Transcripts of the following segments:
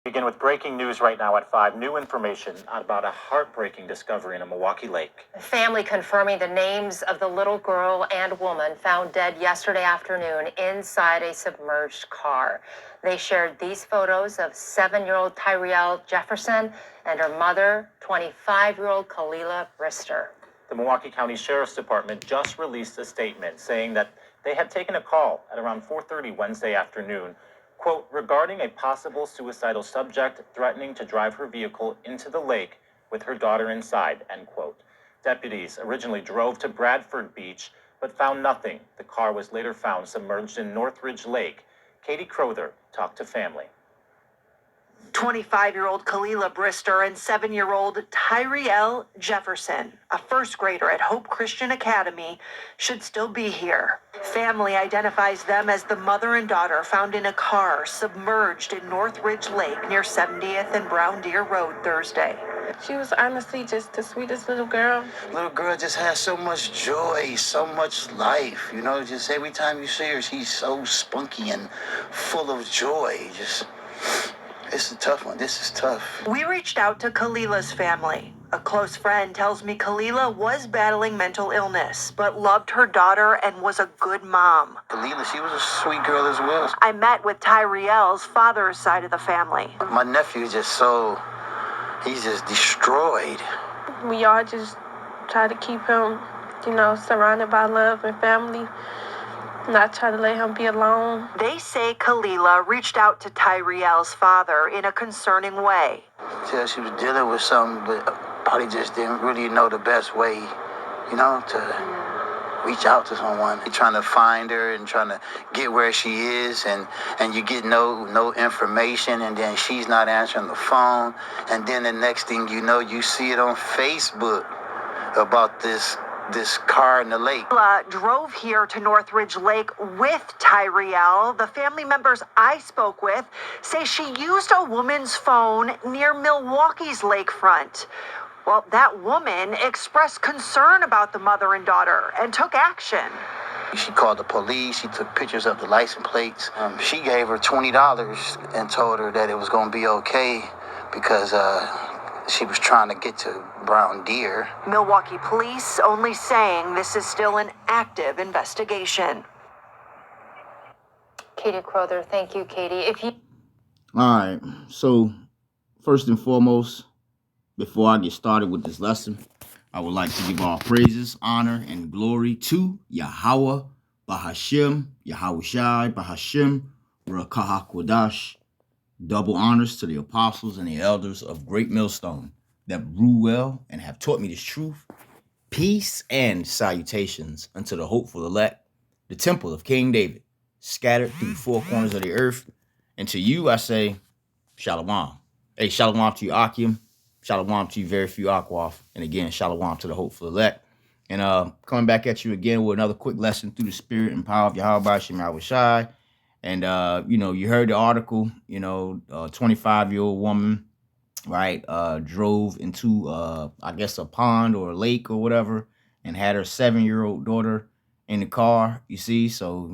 Begin with breaking news right now at 5. New information about a heartbreaking discovery in a Milwaukee lake. Family confirming the names of the little girl and woman found dead yesterday afternoon inside a submerged car. They shared these photos of 7-year-old Tyrielle Jefferson and her mother, 25-year-old Kalila Brister. The Milwaukee County Sheriff's Department just released a statement saying that they had taken a call at around 4:30 Wednesday afternoon, quote, regarding a possible suicidal subject threatening to drive her vehicle into the lake with her daughter inside, end quote. Deputies originally drove to Bradford Beach, but found nothing. The car was later found submerged in Northridge Lake. Katie Crowther talked to family. 25-year-old Kalila Brister and 7-year-old Tyrielle Jefferson, a first grader at Hope Christian Academy, should still be here. Family identifies them as the mother and daughter found in a car submerged in Northridge Lake near 70th and Brown Deer Road Thursday. She was honestly just the sweetest little girl. Little girl just has so much joy, so much life. You know, just every time you see her, she's so spunky and full of joy. It's a tough one. This is tough. We reached out to Kalila's family. A close friend tells me Kalila was battling mental illness, but loved her daughter and was a good mom. Kalila, she was a sweet girl as well. I met with Tyrielle's father's side of the family. My nephew is he's just destroyed. We all just try to keep him, surrounded by love and family. Not try to let him be alone. They say Kalila reached out to Tyrielle's father in a concerning way. Yeah, she was dealing with something, but probably just didn't really know the best way, to reach out to someone. You're trying to find her and trying to get where she is, and you get no information, and then she's not answering the phone, and then the next thing you know, you see it on Facebook about this car in the lake. Drove here to Northridge Lake with Tyrielle. The family members I spoke with say she used a woman's phone near Milwaukee's lakefront. Well, that woman expressed concern about the mother and daughter and took action. She called the police. She took pictures of the license plates. She gave her $20 and told her that it was going to be okay because she was trying to get to Brown Deer. Milwaukee police only saying this is still an active investigation. Katie Crowther, thank you, Katie. All right, so first and foremost, before I get started with this lesson, I would like to give all praises, honor, and glory to Yahweh, Bahashim, Yahweh Shai, Bahashim, Rakah Kodash. Double honors to the apostles and the elders of Great Millstone that rule well and have taught me this truth. Peace and salutations unto the hopeful elect, the temple of King David, scattered through the four corners of the earth. And to you, I say, Shalom. Hey, Shalom to you, Akim. Shalom to you, very few Akwaf. And again, Shalom to the hopeful elect. And coming back at you again with another quick lesson through the spirit and power of Yahweh Shem Yahweh Shai. And, you heard the article, a 25-year-old woman, right, drove into, I guess, a pond or a lake or whatever, and had her 7-year-old daughter in the car, you see. So,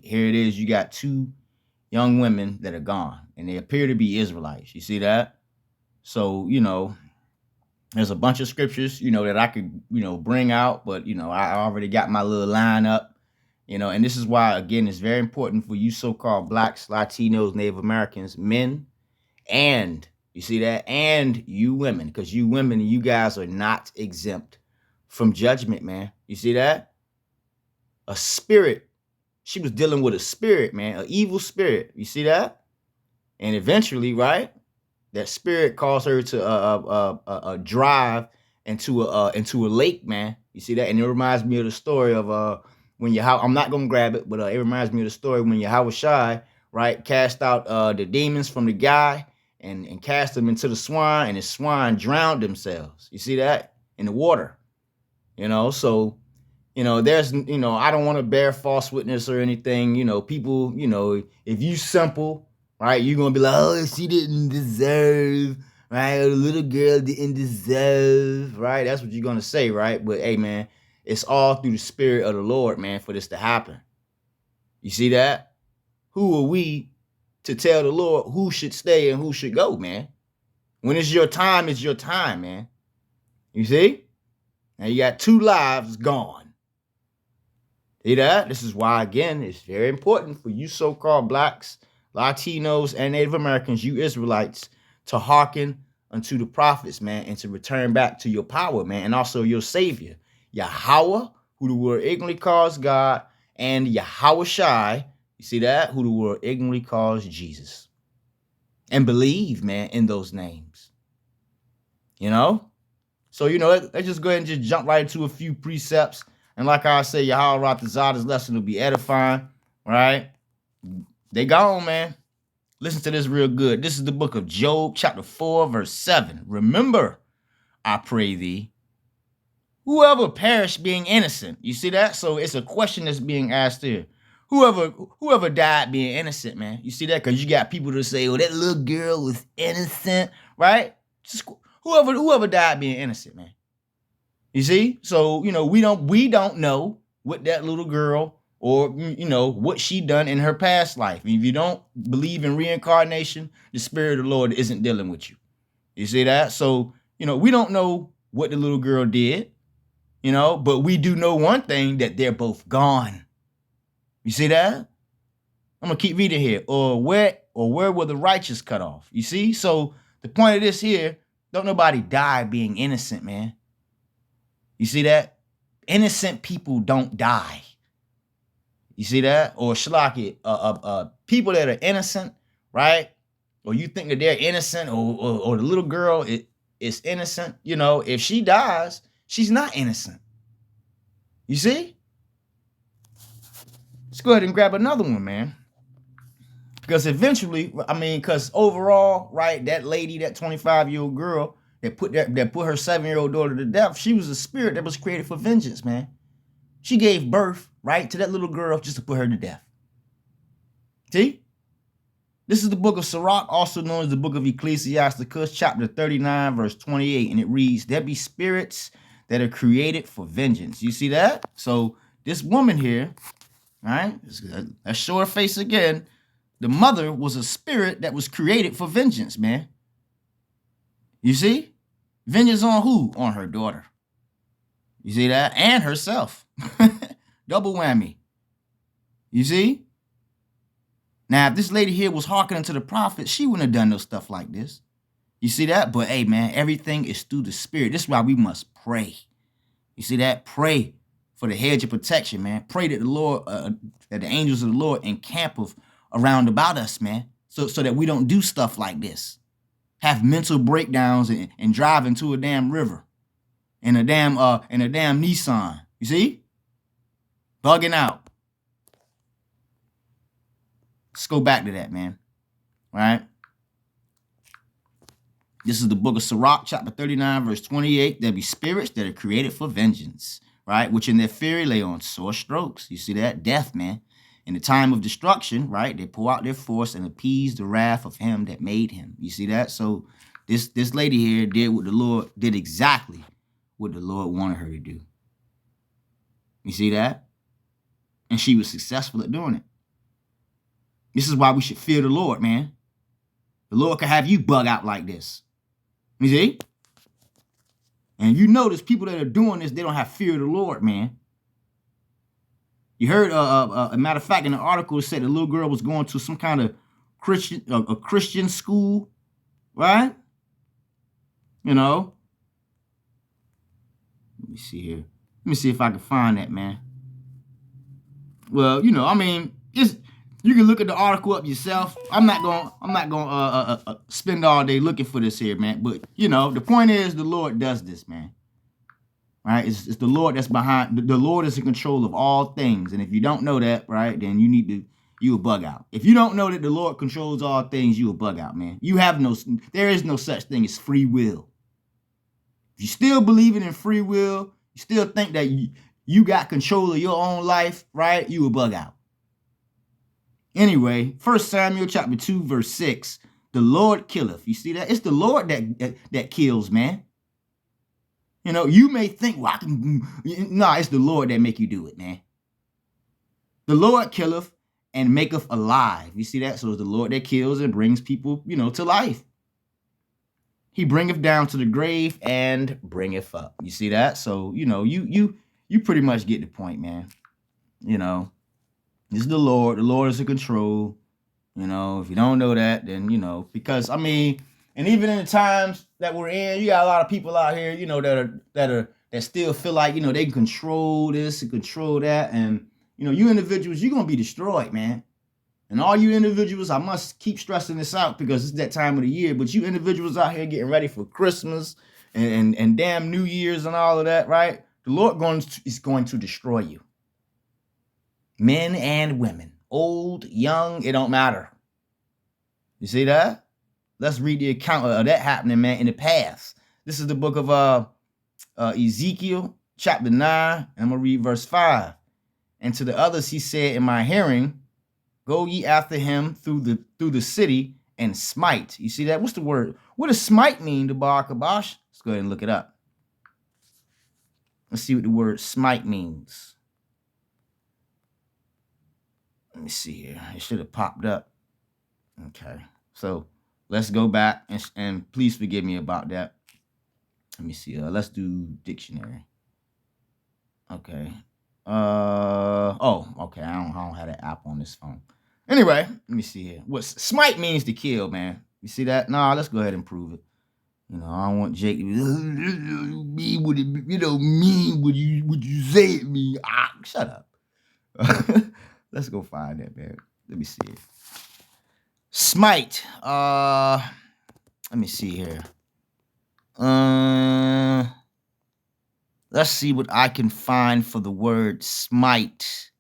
here it is. You got two young women that are gone, and they appear to be Israelites. You see that? So, there's a bunch of scriptures, that I could, bring out, but, I already got my little line up. And this is why, again, it's very important for you so-called blacks, Latinos, Native Americans, men, and you see that, and you women, because you women, you guys are not exempt from judgment, man. You see that? A spirit. She was dealing with a spirit, man, an evil spirit. You see that? And eventually, right, that spirit caused her to drive into a lake, man. You see that? And it reminds me of the story of when I'm not gonna grab it, but it reminds me of the story when Yahweh Shai, right, cast out the demons from the guy and cast them into the swine, and the swine drowned themselves. You see that? In the water. So, there's, I don't want to bear false witness or anything. People, if you simple, right, you're gonna be like, oh, she didn't deserve, right? The little girl didn't deserve, right? That's what you're gonna say, right? But hey, man, it's all through the spirit of the Lord, man, for this to happen. You see that? Who are we to tell the Lord who should stay and who should go, man. When it's your time, man. You see? Now you got 2 lives gone. See that? This is why, again, it's very important for you so-called blacks, Latinos, and Native Americans, you Israelites, to hearken unto the prophets, man, and to return back to your power, man, and also your Savior, Yahweh, who the world ignorantly calls God, and Yahweh Shai, you see that? Who the world ignorantly calls Jesus. And believe, man, in those names. You know? So, you know, let's just go ahead and just jump right into a few precepts. And like I say, Yahweh Ratazah, this lesson will be edifying, right? They gone, man. Listen to this real good. This is the book of Job, chapter 4, verse 7. Remember, I pray thee, whoever perished being innocent. You see that? So it's a question that's being asked here. Whoever died being innocent, man. You see that? Because you got people that say, oh, that little girl was innocent, right? Just whoever died being innocent, man. You see? So, you know, we don't know what that little girl or, you know, what she done in her past life. And if you don't believe in reincarnation, the Spirit of the Lord isn't dealing with you. You see that? So, you know, we don't know what the little girl did, you know, but we do know one thing, that they're both gone. You see that? I'm going to keep reading here. Or where were the righteous cut off? You see? So the point of this here, don't nobody die being innocent, man. You see that? Innocent people don't die. You see that? Or shlaki, people that are innocent, right? Or you think that they're innocent, or the little girl is innocent. You know, if she dies, she's not innocent. You see? Let's go ahead and grab another one, man. Because eventually, I mean, because overall, right, that lady, that 25-year-old girl that put her 7-year-old daughter to death, she was a spirit that was created for vengeance, man. She gave birth, right, to that little girl just to put her to death. See? This is the book of Sirach, also known as the book of Ecclesiasticus, chapter 39, verse 28. And it reads, there be spirits that are created for vengeance. You see that? So this woman here, right, let's show her face again. The mother was a spirit that was created for vengeance, man. You see? Vengeance on who? On her daughter. You see that? And herself. Double whammy. You see? Now, if this lady here was hearkening to the prophet, she wouldn't have done no stuff like this. You see that? But hey, man, everything is through the Spirit. This is why we must pray. You see that? Pray for the hedge of protection, man. Pray that the Lord, that the angels of the Lord encamp around about us, man, so that we don't do stuff like this. Have mental breakdowns and drive into a damn river in a damn Nissan. You see? Bugging out. Let's go back to that, man. All right? This is the book of Sirach, chapter 39, verse 28. There be spirits that are created for vengeance, right? Which in their fury lay on sore strokes. You see that? Death, man. In the time of destruction, right? They pour out their force and appease the wrath of him that made him. You see that? So this lady here did exactly what the Lord wanted her to do. You see that? And she was successful at doing it. This is why we should fear the Lord, man. The Lord can have you bug out like this. You see? And you notice people that are doing this, they don't have fear of the Lord, man. You heard, a matter of fact, in the article, it said the little girl was going to some kind of Christian school, right? You know? Let me see here. Let me see if I can find that, man. Well, you know, I mean, you can look at the article up yourself. I'm not gonna spend all day looking for this here, man. But you know, the point is, the Lord does this, man. Right? It's the Lord that's behind. The Lord is in control of all things, and if you don't know that, right, then you a bug out. If you don't know that the Lord controls all things, you a bug out, man. There is no such thing as free will. If you still believing in free will, you still think that you got control of your own life, right? You a bug out. Anyway, 1 Samuel chapter 2, verse 6, the Lord killeth. You see that? It's the Lord that kills, man. You know, you may think, well, it's the Lord that make you do it, man. The Lord killeth, and maketh alive. You see that? So it's the Lord that kills and brings people, to life. He bringeth down to the grave and bringeth up. You see that? So, you pretty much get the point, man. This is the Lord. The Lord is in control. If you don't know that, then, because and even in the times that we're in, you got a lot of people out here, that still feel like, they can control this and control that. And, you individuals, you're going to be destroyed, man. And all you individuals, I must keep stressing this out because it's that time of the year, but you individuals out here getting ready for Christmas and damn New Year's and all of that, right? The Lord is going to destroy you. Men and women, old, young, it don't matter. You see that? Let's read the account of that happening, man, in the past. This is the book of Ezekiel, chapter 9, and I'm going to read verse 5. And to the others he said in my hearing, go ye after him through the city and smite. You see that? What's the word? What does smite mean to Bar Kabash? Let's go ahead and look it up. Let's see what the word smite means. Let me see here. It should have popped up. Okay. So let's go back and please forgive me about that. Let me see. Let's do dictionary. Okay. Okay. I don't have that app on this phone. Anyway, let me see here. What smite means to kill, man. You see that? Nah, let's go ahead and prove it. I don't want Jake to be mean what it, mean what you say it mean. Shut up. Let's go find that, man. Let me see it. Smite. Let me see here. Let's see what I can find for the word smite.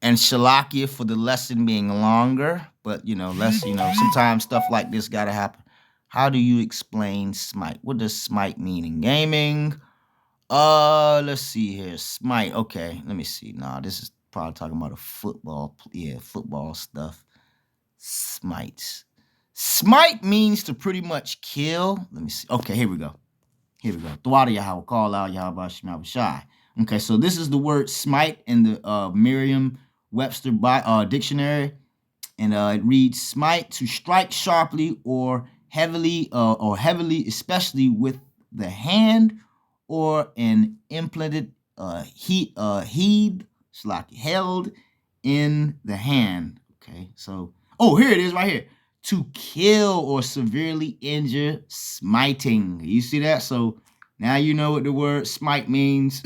And Shalakia for the lesson being longer, but sometimes stuff like this gotta happen. How do you explain smite? What does smite mean in gaming? Let's see here. Smite. Okay, let me see. Nah, this is probably talking about a football. Yeah, football stuff. Smite. Smite means to pretty much kill. Let me see. Okay, here we go. Thwada Yahweh, call out Yahweh Shema Shai. Okay, so this is the word smite in the Merriam-Webster dictionary, and it reads smite to strike sharply or heavily, especially with the hand or an implanted held in the hand. Okay, so here it is right here. To kill or severely injure, smiting. You see that? So now you know what the word smite means.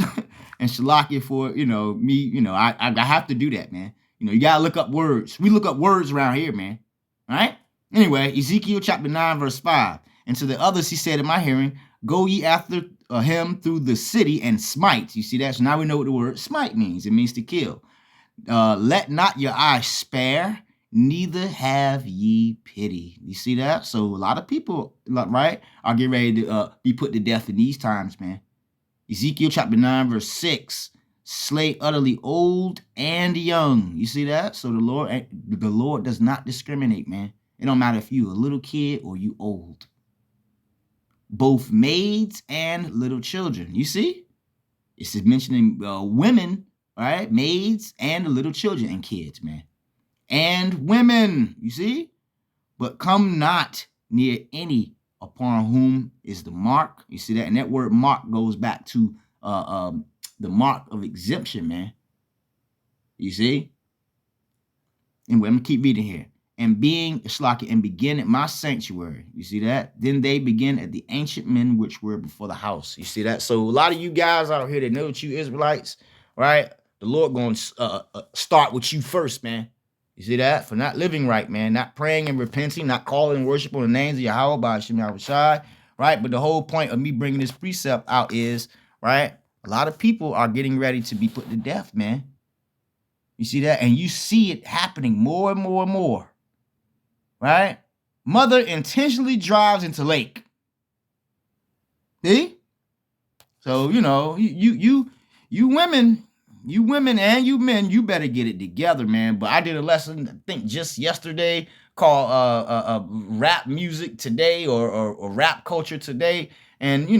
And Shalakia for, me, I have to do that, man. You gotta look up words. We look up words around here, man. All right? Anyway, Ezekiel chapter 9, verse 5. And to the others he said in my hearing, go ye after him through the city and smite. You see that? So now we know what the word smite means. It means to kill. Let not your eye spare, neither have ye pity. You see that? So a lot of people, right, are getting ready to be put to death in these times, man. Ezekiel chapter 9, verse 6. Slay utterly old and young. You see that? So the Lord does not discriminate, man. It don't matter if you a little kid or you old. Both maids and little children. You see? It's mentioning women, right? Maids and the little children and kids, man. And women, you see? But come not near any upon whom is the mark. You see that? And that word mark goes back to the mark of exemption, man. You see? Anyway, I'm going to keep reading here. And begin at my sanctuary. You see that? Then they begin at the ancient men which were before the house. You see that? So a lot of you guys out here that know that you Israelites, right? The Lord going to start with you first, man. You see that? For not living right, man. Not praying and repenting, not calling and worshiping the names of Yahweh by Hashem Yahushai, right? But the whole point of me bringing this precept out is, right, a lot of people are getting ready to be put to death, man. You see that? And you see it happening more and more and more, right? Mother intentionally drives into lake. See? So, you women and you men, you better get it together, man. But I did a lesson, I think just yesterday, called rap music today or rap culture today. And you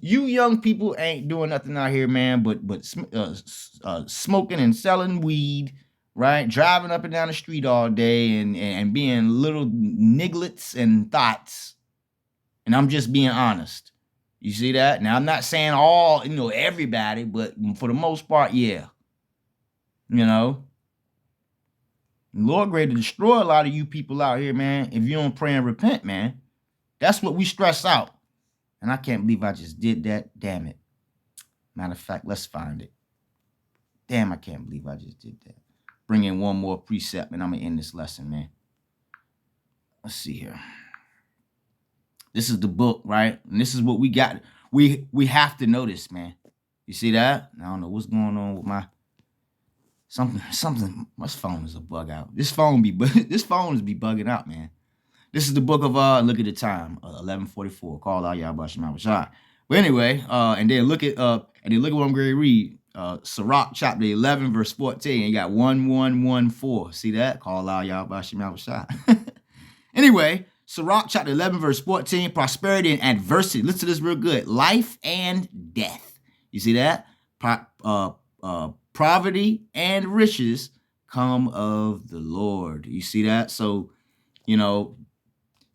young people ain't doing nothing out here, man, but smoking and selling weed, right? Driving up and down the street all day and being little nigglets and thoughts. And I'm just being honest. You see that? Now, I'm not saying all, everybody, but for the most part, yeah. You know, the Lord ready to destroy a lot of you people out here, man. If you don't pray and repent, man, that's what we stress out. And I can't believe I just did that. Damn it. Matter of fact, let's find it. Damn, I can't believe I just did that. Bring in one more precept and I'm going to end this lesson, man. Let's see here. This is the book, right? And this is what we got. We have to know this, man. You see that? I don't know what's going on with my something. My phone is a bug out. This phone is be bugging out, man. This is the book of look at the time, 11:44. Call out Yahweh Shema Shai. But anyway, and then look at what I'm going to read. Sirach chapter 11 verse 14. You got 1114. See that? Call out Yahweh Shema Shai. Anyway, Sirach chapter 11 verse 14. Prosperity and adversity. Listen to this real good. Life and death. You see that? Poverty and riches come of the Lord. You see that? So,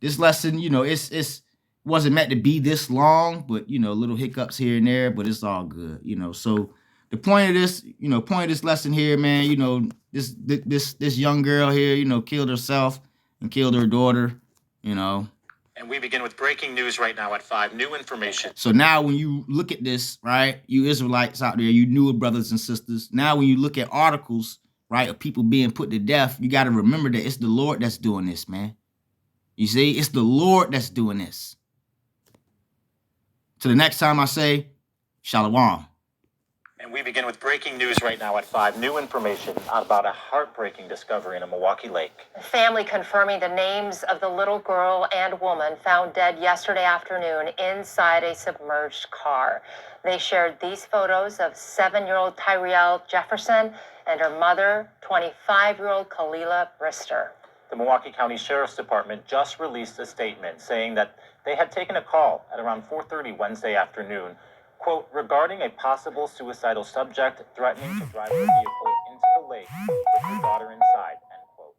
this lesson, it wasn't meant to be this long, but little hiccups here and there, but it's all good, So the point of this lesson here, man, this young girl here, killed herself and killed her daughter, And we begin with breaking news right now at 5. New information. So now when you look at this, right, you Israelites out there, you newer brothers and sisters, now when you look at articles, right, of people being put to death, you got to remember that it's the Lord that's doing this, man. You see, it's the Lord that's doing this. Till the next time I say, Shalom. And we begin with breaking news right now at 5. New information about a heartbreaking discovery in a Milwaukee lake. Family confirming the names of the little girl and woman found dead yesterday afternoon inside a submerged car. They shared these photos of 7-year-old Tyrielle Jefferson and her mother, 25-year-old Kalila Brister. The Milwaukee County Sheriff's Department just released a statement saying that they had taken a call at around 4:30 Wednesday afternoon, quote, regarding a possible suicidal subject threatening to drive her vehicle into the lake with her daughter inside, end quote.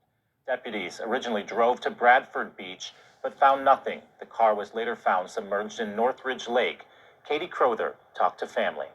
Deputies originally drove to Bradford Beach, but found nothing. The car was later found submerged in Northridge Lake. Katie Crowther talked to family.